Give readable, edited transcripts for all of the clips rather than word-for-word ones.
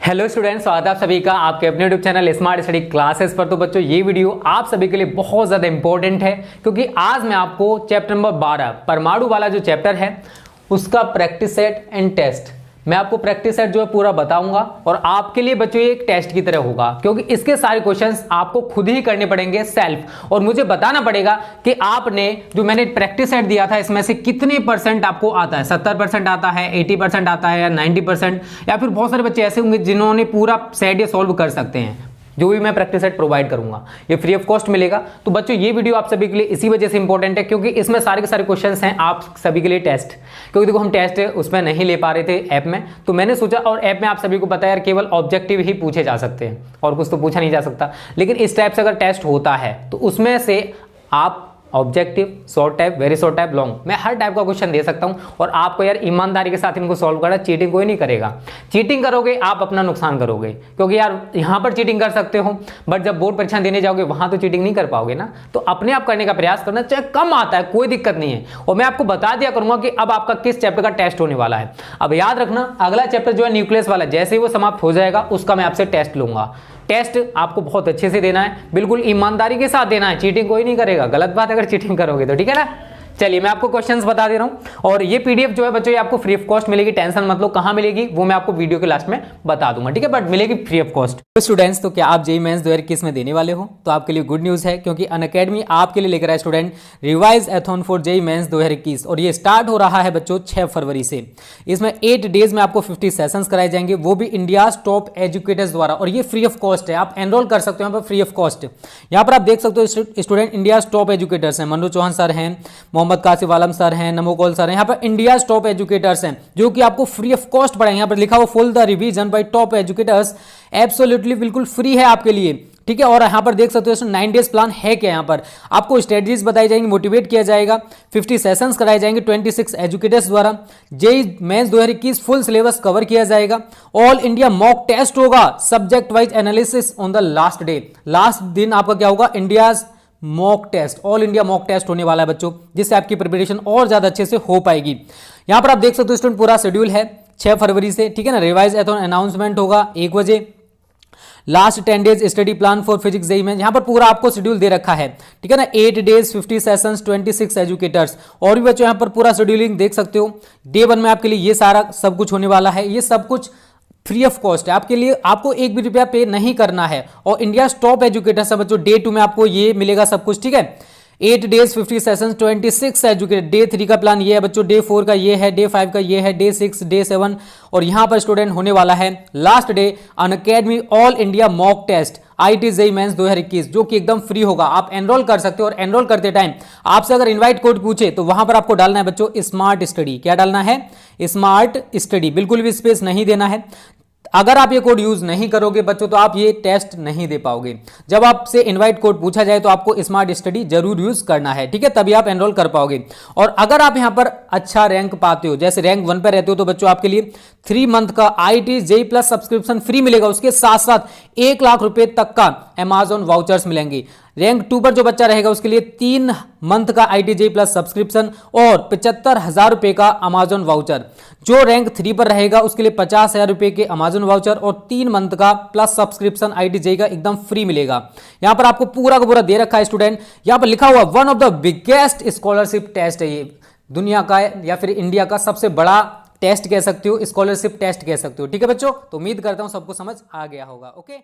Hello students, स्वागत है आप सभी का आपके अपने YouTube channel smart study classes पर। तो बच्चों, ये वीडियो आप सभी के लिए बहुत ज़्यादा इंपॉर्टेंट है क्योंकि आज मैं आपको चैप्टर नंबर 12 परमाणु वाला जो चैप्टर है उसका प्रैक्टिस सेट एंड टेस्ट, मैं आपको प्रैक्टिस सेट जो है पूरा बताऊंगा और आपके लिए बच्चों ये एक टेस्ट की तरह होगा क्योंकि इसके सारे क्वेश्चंस आपको खुद ही करने पड़ेंगे सेल्फ, और मुझे बताना पड़ेगा कि आपने जो मैंने प्रैक्टिस सेट दिया था इसमें से कितने परसेंट आपको आता है। 70% आता है, 80% आता है, या 90%, या फिर बहुत सारे बच्चे ऐसे होंगे जिन्होंने पूरा सेट ये सॉल्व कर सकते हैं। जो भी मैं प्रैक्टिस सेट प्रोवाइड करूंगा ये फ्री ऑफ कॉस्ट मिलेगा। तो बच्चों, ये वीडियो आप सभी के लिए इसी वजह से इंपॉर्टेंट है क्योंकि इसमें सारे के सारे क्वेश्चंस हैं आप सभी के लिए टेस्ट, क्योंकि देखो हम टेस्ट उसमें नहीं ले पा रहे थे ऐप में, तो मैंने सोचा, और ऐप में आप सभी को पता है यार केवल ऑब्जेक्टिव ही पूछे जा सकते हैं और कुछ तो पूछा नहीं जा सकता, लेकिन इस टाइप से अगर टेस्ट होता है तो उसमें से आप objective, short type, very short type, long, मैं हर टाइप का क्वेश्चन दे सकता हूं और आपको यार ईमानदारी के साथ इनको सॉल्व करना। चीटिंग कोई नहीं करेगा, चीटिंग करोगे आप अपना नुकसान करोगे, क्योंकि यार यहां पर चीटिंग कर सकते हो बट जब बोर्ड परीक्षा देने जाओगे वहां तो चीटिंग नहीं कर पाओगे ना। तो अपने आप करने का प्रयास करना, चाहे कम आता है कोई दिक्कत नहीं है, और मैं आपको बता दिया करूंगा कि अब आपका किस चैप्टर का टेस्ट होने वाला है। अब याद रखना, अगला चैप्टर जो है न्यूक्लियस वाला, जैसे ही वो समाप्त हो जाएगा उसका मैं आपसे टेस्ट लूंगा। टेस्ट आपको बहुत अच्छे से देना है, बिल्कुल ईमानदारी के साथ देना है, चीटिंग कोई नहीं करेगा। गलत बात अगर चीटिंग करोगे तो, ठीक है ना। चलिए मैं आपको क्वेश्चंस बता दे रहा हूं और ये पीडीएफ जो है बच्चों ये आपको फ्री ऑफ कॉस्ट मिलेगी, टेंशन मत लो। कहां मिलेगी वो मैं आपको वीडियो के लास्ट में बता दूंगा, ठीक है, बट मिलेगी फ्री ऑफ कॉस्ट। तो स्टूडेंट्स, तो क्या आप जेईई मेंस 2021 में देने वाले हो तो आपके लिए गुड न्यूज है क्योंकि अनअकैडमी आपके लिए लेकर आए student revisathon for JEE Mains 2021, और ये स्टार्ट हो रहा है बच्चों 6 फरवरी से। इसमें 8 डेज में आपको 50 सेशंस कराए जाएंगे, वो भी इंडिया टॉप एजुकेटर्स द्वारा, और ये फ्री ऑफ कॉस्ट है। आप एनरोल कर सकते हो यहाँ पर फ्री ऑफ कॉस्ट। यहाँ पर आप देख सकते हो स्टूडेंट इंडिया टॉप एजुकेटर्स हैं, मनोज चौहान सर हैं, मोहम्मद कासिफ आलम सर हैं, नमोकोल सर हैं। यहाँ पर इंडिया टॉप एजुकेटर्स हैं जो कि आपको फ्री ऑफ कॉस्ट पढ़ाएंगे। यहाँ पर लिखा हुआ full the revision bye top educators, absolutely बिल्कुल फ्री है आपके लिए, ठीक है। और यहाँ पर देख सकते हो 9 डेज प्लान है क्या, यहाँ पर आपको स्ट्रेटजीज बताई जाएंगी, मोटिवेट किया जाएगा, 50 सेशंस कराए जाएंगे 26 एजुकेटर्स द्वारा, JEE Mains 2021 full syllabus cover किया जाएगा, ऑल इंडिया मॉक टेस्ट होगा, subject wise analysis on the last day, last दिन आपका क्या होगा, India's mock test, all India mock test होने वाला है बच्चों, जिससे आपकी प्रिपरेशन और ज्यादा अच्छे से हो पाएगी। यहां पर आप देख सकते हो स्टूडेंट पूरा शेड्यूल है 6 फरवरी से, ठीक है ना। रिवाइज एथॉन अनाउंसमेंट होगा 1 बजे, last 10 days study plan for physics JEE में, यहां पर पूरा आपको शेड्यूल दे रखा है, ठीक है ना। 8 डेज 50 सेशंस 26 एजुकेटर्स, और भी बच्चों यहां पर पूरा शेड्यूलिंग देख सकते हो। डे 1 में आपके लिए ये सारा सब कुछ होने वाला है, ये सब कुछ फ्री ऑफ कॉस्ट है आपके लिए, आपको 1 भी रुपया पे नहीं करना है। और इंडिया टॉप एजुकेटर्स है बच्चों, डे 2 में आपको ये मिलेगा सब कुछ, ठीक है। 8 डेज 50 सेशंस 26 एजुकेटर, डे 3 का प्लान ये है बच्चों, डे 4 का ये है, डे 5 का ये है, डे 6, डे 7, और यहां पर स्टूडेंट होने वाला है last day Unacademy all India mock test IT JEE Mains 2021, जो कि एकदम फ्री होगा। आप एनरोल कर सकते हो, और एनरोल करते टाइम आपसे अगर इनवाइट कोड पूछे तो वहां पर आपको डालना है बच्चों स्मार्ट स्टडी। क्या डालना है? स्मार्ट स्टडी, बिल्कुल भी स्पेस नहीं देना है। अगर आप ये कोड यूज नहीं करोगे बच्चों तो आप ये टेस्ट नहीं दे पाओगे। जब आपसे इनवाइट कोड पूछा जाए तो आपको स्मार्ट स्टडी जरूर यूज करना है, ठीक है, तभी आप एनरोल कर पाओगे। और अगर आप यहां पर अच्छा रैंक पाते हो, जैसे रैंक 1 पर रहते हो, तो बच्चों आपके लिए 3 मंथ का IT JEE plus subscription free मिलेगा। उसके साथ साथ 1 लाख रुपए तक का अमेजॉन वाउचर्स मिलेंगे। रैंक 2 पर जो बच्चा रहेगा उसके लिए 3 मंथ का आईटी जेईई प्लस सब्सक्रिप्शन और 75,000 रुपए का अमेजॉन वाउचर। जो रैंक 3 पर रहेगा उसके लिए 50,000 रुपए के अमेजॉन वाउचर और 3 मंथ का प्लस सब्सक्रिप्शन आईटी जेईई का एकदम फ्री मिलेगा। यहां पर आपको पूरा का पूरा दे रखा है स्टूडेंट। यहां पर लिखा हुआ one of the biggest scholarship test है ये, दुनिया का या फिर इंडिया का सबसे बड़ा टेस्ट कह सकते हो, स्कॉलरशिप टेस्ट कह सकते हो, ठीक है बच्चों। तो उम्मीद करता हूं सबको समझ आ गया होगा। ओके,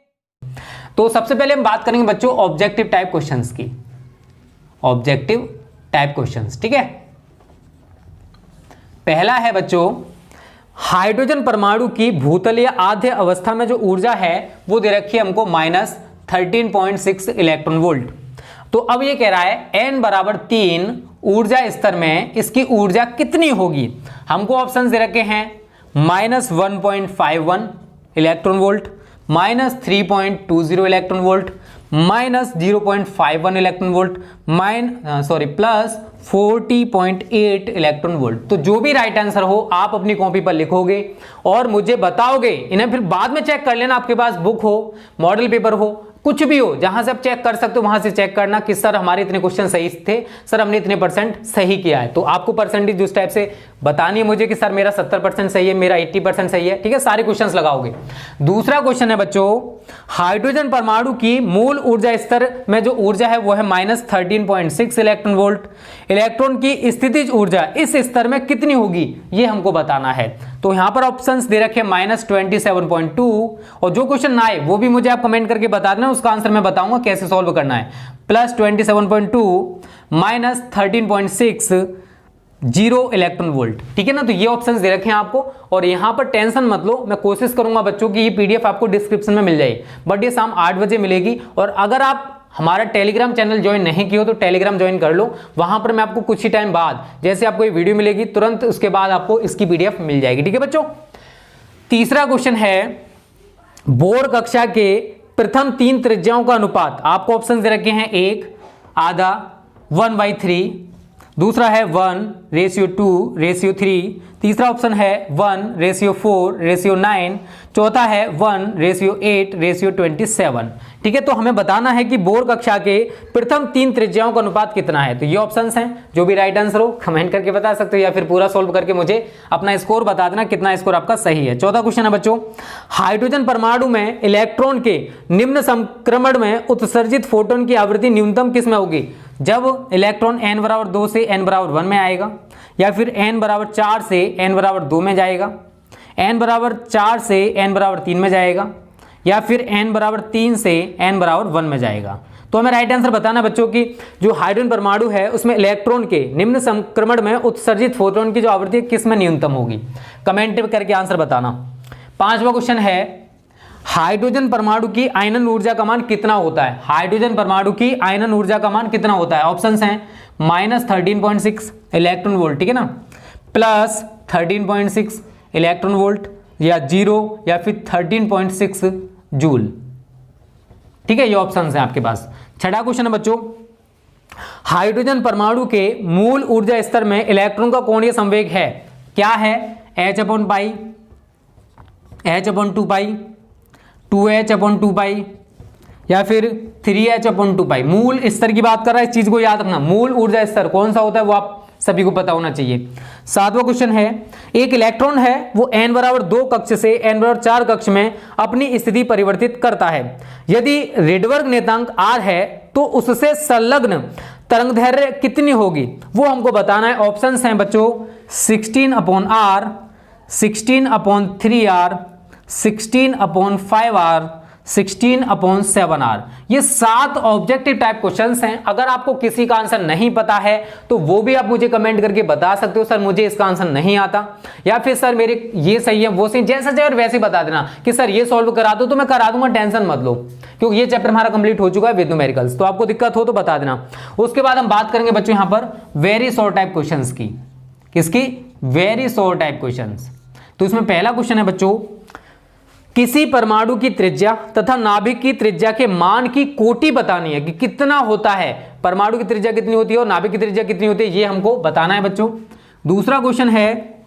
तो सबसे पहले हम बात करेंगे बच्चों ऑब्जेक्टिव टाइप क्वेश्चंस की, ऑब्जेक्टिव टाइप क्वेश्चंस, ठीक है। पहला है बच्चों, हाइड्रोजन परमाणु की भूतलीय आद्य अवस्था में जो ऊर्जा है वो दे रखी है हमको -13.6 इलेक्ट्रॉन वोल्ट। तो अब ये कह रहा है n बराबर 3 ऊर्जा स्तर में इसकी ऊर्जा कितनी होगी। हमको ऑप्शन दे रखे हैं -1.51 electron volt, -3.20 electron volt, -0.51 electron volt, plus 40.8 electron volt. तो जो भी राइट आंसर हो आप अपनी कॉपी पर लिखोगे और मुझे बताओगे। इन्हें फिर बाद में चेक कर लेना, आपके पास बुक हो, मॉडल पेपर हो, कुछ भी हो, जहां से आप चेक कर सकते हो वहां से चेक करना कि सर हमारे इतने क्वेश्चन सही थे, सर हमने इतने % सही किया है। तो आपको परसेंटेज उस टाइप से बतानी है मुझे कि सर मेरा 70% सही है, मेरा 80% सही है। ठीक है, सारे क्वेश्चंस लगाओगे। दूसरा क्वेश्चन है बच्चों, हाइड्रोजन परमाणु की मूल ऊर्जा स्तर में जो ऊर्जा है वो है -13.6 इलेक्ट्रॉन वोल्ट। इलेक्ट्रॉन की स्थितिज ऊर्जा इस स्तर में कितनी होगी, ये हमको बताना है। तो यहां पर ऑप्शंस दे रखे -27.2, और जो क्वेश्चन ना आए वो भी मुझे आप कमेंट करके बता देना, उसका आंसर मैं बताऊंगा कैसे सॉल्व करना है। +27.2 -13.6 0 इलेक्ट्रॉन वोल्ट। ठीक है ना, तो ये ऑप्शंस दे रखे हैं आपको, और यहां पर टेंशन मत लो, मैं कोशिश करूंगा बच्चों की ये पीडीएफ आपको डिस्क्रिप्शन में मिल जाए, बट ये शाम 8 बजे मिलेगी। और अगर आप हमारा टेलीग्राम चैनल ज्वाइन नहीं किया हो तो टेलीग्राम ज्वाइन कर लो, वहां पर मैं आपको कुछ ही टाइम बाद जैसे आपको ये वीडियो मिलेगी तुरंत उसके बाद आपको इसकी पीडीएफ मिल जाएगी। ठीक है बच्चों, तीसरा क्वेश्चन है, बोर कक्षा के प्रथम 3 त्रिज्याओं का अनुपात। आपको ऑप्शन दे रखे हैं 1 आधा 1/3, दूसरा है 1:2:3, तीसरा ऑप्शन है 1:4:9, चौथा है 1:8:27। ठीक है, तो हमें बताना है कि बोर कक्षा के प्रथम 3 त्रिज्याओं का अनुपात कितना है। तो ये ऑप्शंस हैं, जो भी राइट आंसर हो कमेंट करके बता सकते हो, या फिर पूरा सॉल्व करके मुझे अपना स्कोर बता देना कितना स्कोर आपका सही है। चौथा क्वेश्चन है बच्चों, हाइड्रोजन परमाणु में इलेक्ट्रॉन के निम्न संक्रमण में उत्सर्जित फोटोन की आवृत्ति न्यूनतम किस में होगी, जब इलेक्ट्रॉन n=2 से n=1 में आएगा, या फिर n=4 से n=2 में जाएगा, n=4 से n=3 में जाएगा, या फिर n=3 से n=1 में जाएगा। तो हमें राइट आंसर बताना बच्चों की जो हाइड्रोजन परमाणु है उसमें इलेक्ट्रॉन के निम्न संक्रमण में उत्सर्जित फोटोन की जो आवृत्ति किस में न्यूनतम होगी, कमेंट करके आंसर बताना। पांचवा क्वेश्चन है, हाइड्रोजन परमाणु की आयनन ऊर्जा का मान कितना होता है। हाइड्रोजन परमाणु की आयनन ऊर्जा का मान कितना होता है। ऑप्शंस हैं -13.6 इलेक्ट्रॉन वोल्ट, ठीक है ना, +13.6 इलेक्ट्रॉन वोल्ट, या 0, या फिर 13.6 जूल। ठीक है, ये ऑप्शंस हैं आपके पास। छठा क्वेश्चन है बच्चों, हाइड्रोजन परमाणु के मूल ऊर्जा स्तर में इलेक्ट्रॉन का कोणीय संवेग है, क्या है, h/π, h/2π, 2h/2π, या फिर 3h/2π। मूल स्तर की बात कर रहा है, इस चीज को याद रखना, मूल ऊर्जा स्तर कौन सा होता है वो आप सभी को पता होना चाहिए। सातवां क्वेश्चन है, एक इलेक्ट्रॉन है वो n=2 कक्ष से n=4 कक्ष में अपनी स्थिति परिवर्तित करता है। यदि रेडवर्ग नियतांक r है तो उससे संलग्न तरंगदैर्घ्य कितनी होगी, वो हमको बताना है। ऑप्शंस हैं बच्चों 16/r, 16/3r, 16/5r, 16/7r। ये 7 ऑब्जेक्टिव टाइप क्वेश्चंस हैं। अगर आपको किसी का आंसर नहीं पता है तो वो भी आप मुझे कमेंट करके बता सकते हो, सर मुझे इसका आंसर नहीं आता, या फिर सर मेरे ये सही है वो सही, जैसा चाहिए और वैसे बता देना कि सर ये सॉल्व करा दो, तो मैं करा दूंगा, टेंशन मत लो, क्योंकि ये चैप्टर हमारा कंप्लीट हो चुका है विद न्यूमेरिकल्स। तो आपको दिक्कत हो तो बता देना। उसके बाद हम बात करेंगे बच्चों यहां पर वेरी शॉर्ट टाइप क्वेश्चन की। किसकी, वेरी शॉर्ट टाइप क्वेश्चन। तो इसमें पहला क्वेश्चन है बच्चों, किसी परमाणु की त्रिज्या तथा नाभिक की त्रिज्या के मान की कोटि बतानी है कि कितना होता है, परमाणु की त्रिज्या कितनी होती है और नाभिक की त्रिज्या कितनी होती है, ये हमको बताना है बच्चों। दूसरा क्वेश्चन है,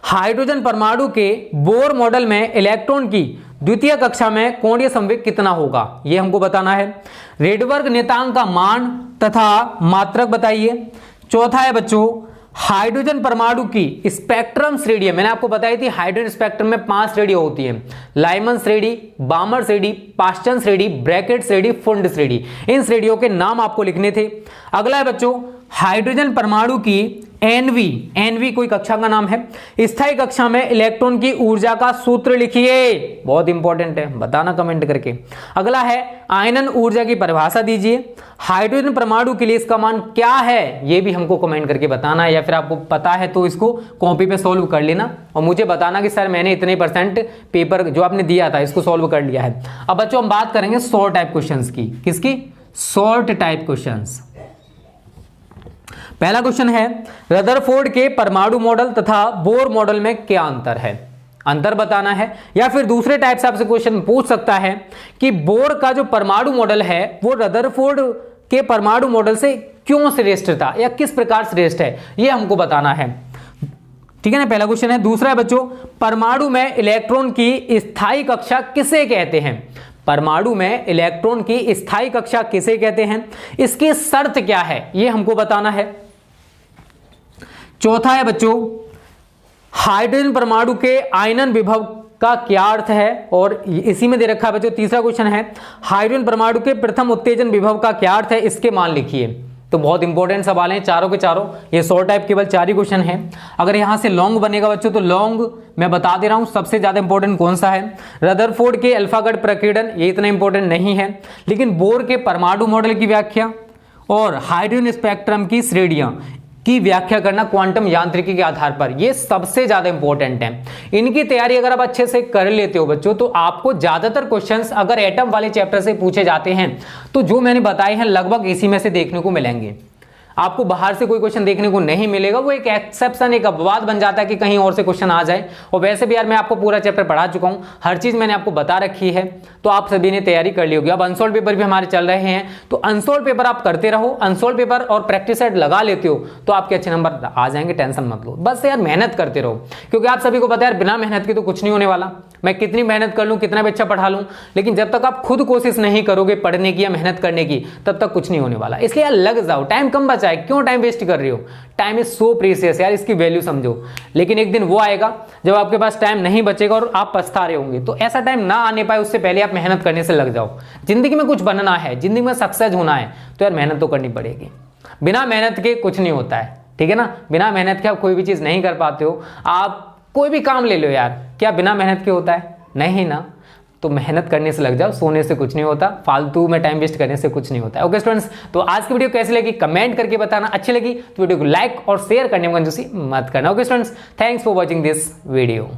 हाइड्रोजन परमाणु के बोर मॉडल में इलेक्ट्रॉन की द्वितीय कक्षा में कोणीय संवेग कितना होगा, ये हमको बताना है। रेडवर्ग नियतांक का मान तथा मात्रक बताइए। चौथा है बच्चों, हाइड्रोजन परमाणु की स्पेक्ट्रम श्रेणी है, मैंने आपको बताई थी हाइड्रोजन स्पेक्ट्रम में 5 श्रेणी होती है, लाइमन श्रेणी, बामर श्रेणी, पास्टन श्रेणी, ब्रैकेट श्रेणी, फुंड श्रेणी। इन श्रेणियों के नाम आपको लिखने थे। अगला है बच्चों, हाइड्रोजन परमाणु की एनवी कोई कक्षा का नाम है, स्थायी कक्षा में इलेक्ट्रॉन की ऊर्जा का सूत्र लिखिए, बहुत इंपॉर्टेंट है, बताना कमेंट करके। अगला है, आयनन ऊर्जा की परिभाषा दीजिए। हाइड्रोजन परमाणु के लिए इसका मान क्या है, ये भी हमको कमेंट करके बताना है, या फिर आपको पता है तो इसको कॉपी पे सॉल्व कर लेना और मुझे बताना कि सर मैंने इतने % पेपर जो आपने दिया था इसको सॉल्व कर लिया है। अब बच्चों हम बात करेंगे शॉर्ट टाइप क्वेश्चंस की। किसकी, शॉर्ट टाइप क्वेश्चंस। पहला क्वेश्चन है, रदरफोर्ड के परमाणु मॉडल तथा बोर मॉडल में क्या अंतर है, अंतर बताना है। या फिर दूसरे टाइप से आपसे क्वेश्चन पूछ सकता है कि बोर का जो परमाणु मॉडल है वो रदरफोर्ड के परमाणु मॉडल से क्यों श्रेष्ठ था या किस प्रकार श्रेष्ठ है, ये हमको बताना है। ठीक है ना, पहला क्वेश्चन है। दूसरा है बच्चों, परमाणु में इलेक्ट्रॉन की स्थायी कक्षा किसे कहते हैं, परमाणु में इलेक्ट्रॉन की स्थायी कक्षा किसे कहते हैं, इसकी शर्त क्या है, ये हमको बताना है। चौथा है बच्चों, हाइड्रोजन परमाणु के आयनन विभव का क्या अर्थ है, और इसी में दे रखा है बच्चों। तीसरा क्वेश्चन है, हाइड्रोजन परमाणु के प्रथम उत्तेजन विभव का क्या अर्थ है, इसके मान लिखिए। तो बहुत इंपॉर्टेंट सवाल हैं चारों के चारों, ये शॉर्ट टाइप केवल 4 ही क्वेश्चन है। अगर यहां से लॉन्ग बनेगा बच्चों, तो लॉन्ग मैं बता दे रहा हूं सबसे ज्यादा इंपॉर्टेंट कौन सा है, रदरफोर्ड के अल्फागढ़ प्रकीर्णन, ये इतना इंपॉर्टेंट नहीं है, लेकिन बोर के परमाणु मॉडल की व्याख्या और हाइड्रोजन स्पेक्ट्रम की श्रेणियां की व्याख्या करना क्वांटम यांत्रिकी के आधार पर, ये सबसे ज्यादा इंपॉर्टेंट है। इनकी तैयारी अगर आप अच्छे से कर लेते हो बच्चों, तो आपको ज्यादातर क्वेश्चंस अगर एटम वाले चैप्टर से पूछे जाते हैं, तो जो मैंने बताए हैं लगभग इसी में से देखने को मिलेंगे। आपको बाहर से कोई क्वेश्चन देखने को नहीं मिलेगा, वो एक एक्सेप्शन, एक अपवाद बन जाता है कि कहीं और से क्वेश्चन आ जाए। और वैसे भी यार मैं आपको पूरा चैप्टर पढ़ा चुका हूं, हर चीज मैंने आपको बता रखी है, तो आप सभी ने तैयारी कर ली होगी। अब अनसोल्व पेपर भी हमारे चल रहे हैं, तो अनसोल्व पेपर आप करते रहो, अनसोल्व पेपर और प्रैक्टिस सेट लगा लेते हो तो आपके अच्छे नंबर आ जाएंगे, टेंशन मत लो। बस यार मेहनत करते रहो, क्योंकि आप सभी को पता है यार बिना मेहनत के तो कुछ नहीं होने वाला। मैं कितनी मेहनत कर लूं, कितना भी अच्छा पढ़ा लूं, लेकिन जब तक आप खुद कोशिश नहीं करोगे पढ़ने की या मेहनत करने की, तब तक कुछ नहीं होने वाला। इसलिए यार लग जाओ, टाइम कम बचा है, क्यों टाइम वेस्ट कर रही हो। टाइम इज सो प्रीशियस यार, इसकी वैल्यू समझो। लेकिन एक दिन वो आएगा जब आपके पास टाइम नहीं बचेगा और आप पछता रहे होंगे। तो ऐसा टाइम ना आने पाए उससे पहले आप मेहनत करने से लग जाओ। जिंदगी में कुछ बनना है, जिंदगी में सक्सेस होना है, तो यार मेहनत तो करनी पड़ेगी। बिना मेहनत के कुछ नहीं होता है, ठीक है ना। बिना मेहनत के आप कोई भी चीज नहीं कर पाते हो। आप कोई भी काम ले लो यार, क्या बिना मेहनत के होता है? नहीं ना। तो मेहनत करने से लग जाओ, सोने से कुछ नहीं होता, फालतू में टाइम वेस्ट करने से कुछ नहीं होता है। ओके स्टूडेंट्स, तो आज की वीडियो कैसी लगी कमेंट करके बताना। अच्छी लगी तो वीडियो को लाइक और शेयर करने में कंजूसी मत करना। Okay students, thanks for watching this video.